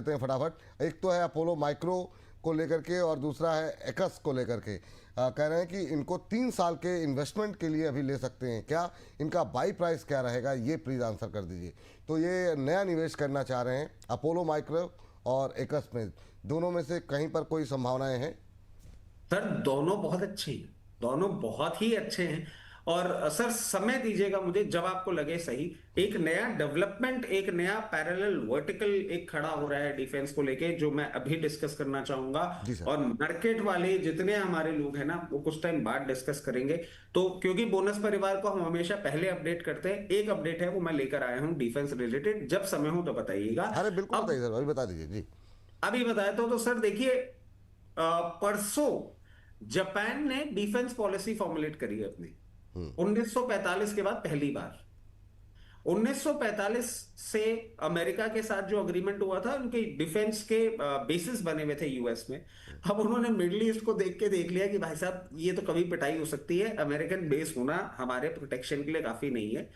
हैं फटाफट। एक तो है अपोलो माइक्रो को लेकर के और दूसरा है एकस को लेकर के। कह रहे हैं कि इनको 3 साल के इन्वेस्टमेंट के लिए अभी ले सकते हैं क्या, इनका बाई प्राइस क्या रहेगा, ये प्लीज़ आंसर कर दीजिए। तो ये नया निवेश करना चाह रहे हैं अपोलो माइक्रो और एकस में, दोनों में से कहीं पर कोई संभावनाएं हैं? सर दोनों बहुत अच्छे हैं, दोनों बहुत ही अच्छे हैं। और सर समय दीजिएगा मुझे, जब आपको लगे सही एक नया डेवलपमेंट, एक नया पैरेलल वर्टिकल एक खड़ा हो रहा है डिफेंस को लेके, जो मैं अभी डिस्कस करना चाहूंगा। जी सर। और मार्केट वाले जितने हमारे लोग हैं ना, वो कुछ टाइम बाद डिस्कस करेंगे। तो क्योंकि बोनस परिवार को हम हमेशा पहले अपडेट करते हैं, एक अपडेट है वो मैं लेकर आया हूं डिफेंस रिलेटेड, जब समय हो तो बताइएगा। अरे बिल्कुल अब बताइए सर, अभी बता दीजिए जी। अभी बताया तो सर देखिए, परसों जापान ने डिफेंस पॉलिसी फॉर्मुलेट करी है अपनी, 1945 के बाद पहली बार। 1945 से अमेरिका के साथ जो अग्रीमेंट हुआ था, उनके डिफेंस के बेसिस बने हुए थे यूएस में। अब उन्होंने मिडिल ईस्ट को देख के देख लिया कि भाई साहब ये तो कभी पिटाई हो सकती है, अमेरिकन बेस होना हमारे प्रोटेक्शन के लिए काफी नहीं है।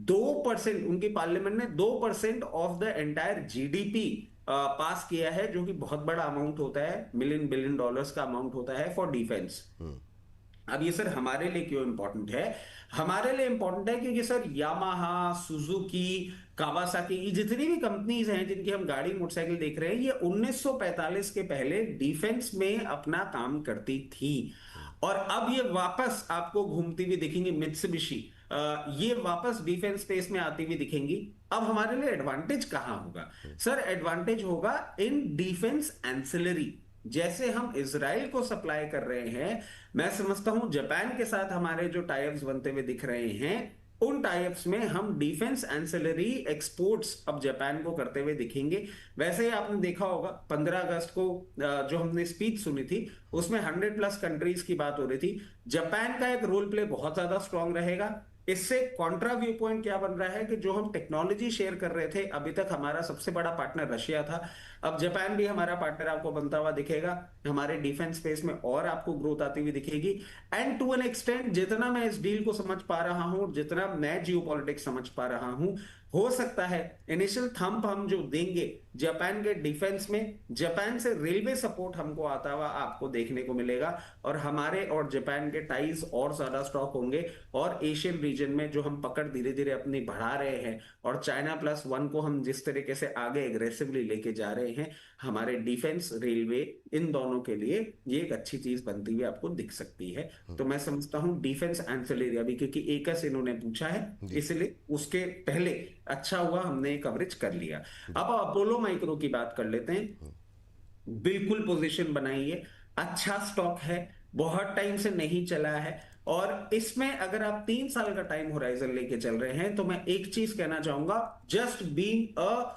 2%, उनकी पार्लियामेंट ने 2% ऑफ द एंटायर जीडीपी पास किया है, जो कि बहुत बड़ा अमाउंट होता है, मिलियन बिलियन डॉलर्स का अमाउंट होता है फॉर डिफेंस। अब ये सर हमारे लिए क्यों इंपॉर्टेंट है? हमारे लिए इंपॉर्टेंट है क्योंकि सर यामाहा, सुजुकी, कावासाकी, ये जितनी भी कंपनीज हैं जिनकी हम गाड़ी मोटरसाइकिल देख रहे हैं, ये 1945 के पहले डिफेंस में अपना काम करती थी। और अब ये वापस आपको घूमती हुई दिखेंगी, मित्सुबिशी ये वापस डिफेंस स्पेस में आती हुई दिखेंगी। अब हमारे लिए एडवांटेज कहां होगा? सर एडवांटेज होगा इन डिफेंस एंसिलरी। जैसे हम इसराइल को सप्लाई कर रहे हैं, मैं समझता हूं जापान के साथ हमारे जो टाइप्स बनते हुए दिख रहे हैं, उन टाइप्स में हम डिफेंस एंसिलरी एक्सपोर्ट्स अब जापान को करते हुए दिखेंगे। वैसे ही आपने देखा होगा 15 अगस्त को जो हमने स्पीच सुनी थी, उसमें 100+ कंट्रीज की बात हो रही थी। जापान का एक रोल प्ले बहुत ज्यादा स्ट्रांग रहेगा। इससे कॉन्ट्रा व्यू पॉइंट क्या बन रहा है कि जो हम टेक्नोलॉजी शेयर कर रहे थे, अभी तक हमारा सबसे बड़ा पार्टनर रशिया था, अब जापान भी हमारा पार्टनर आपको बनता हुआ दिखेगा। हमारे डिफेंस स्पेस में और आपको ग्रोथ आती हुई दिखेगी। एंड टू एन एक्सटेंट, जितना मैं इस डील को समझ पा रहा हूं, जितना मैं जियोपॉलिटिक्स समझ पा रहा हूं, हो सकता है इनिशियल थंप हम जो देंगे जापान के डिफेंस में, जापान से रेलवे सपोर्ट हमको आता हुआ आपको देखने को मिलेगा। और हमारे और जापान के टाइज और ज्यादा स्ट्रॉन्ग होंगे। और एशियन रीजन में जो हम पकड़ धीरे धीरे अपनी बढ़ा रहे हैं, और चाइना+1 को हम जिस तरीके से आगे एग्रेसिवली लेके जा रहे हैं, हमारे डिफेंस, रेलवे, इन दोनों के लिए ये एक अच्छी चीज बनती हुई आपको दिख सकती है। तो मैं समझता हूं डिफेंस एंसिलरी, अभी क्योंकि एकस इन्होंने पूछा है, जी इसलिए उसके पहले अच्छा हुआ हमने कवरेज कर लिया। अब अपोलो माइक्रो की बात कर लेते हैं। बिल्कुल पोजीशन बनाइए, अच्छा स्टॉक है, बहुत टाइम से नहीं चला है। और इसमें अगर आप 3 साल का टाइम होराइजन लेके चल रहे हैं, तो मैं एक चीज कहना चाहूंगा, just being a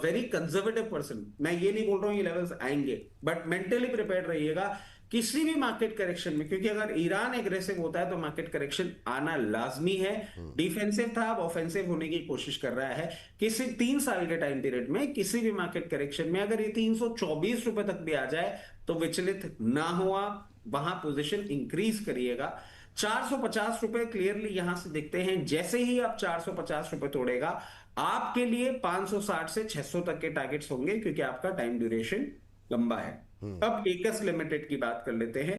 very conservative person, मैं ये नहीं बोल रहा हूं ये लेवल्स आएंगे, बट मेंटली प्रिपेयर रहिएगा किसी भी मार्केट करेक्शन में, क्योंकि अगर ईरान एग्रेसिव होता है तो मार्केट करेक्शन आना लाजमी है। डिफेंसिव था, अब ऑफेंसिव होने की कोशिश कर रहा है। किसी 3 साल के टाइम पीरियड में किसी भी मार्केट करेक्शन में अगर ये 324 रुपए तक भी आ जाए, तो विचलित ना हुआ, वहां पोजीशन इंक्रीज करिएगा। 450 रुपए क्लियरली यहां से दिखते हैं। जैसे ही आप 450 रुपए तोड़ेगा, आपके लिए 560 से 600 तक के टारगेट्स होंगे, क्योंकि आपका टाइम ड्यूरेशन लंबा है। अब एकस लिमिटेड की बात कर लेते हैं।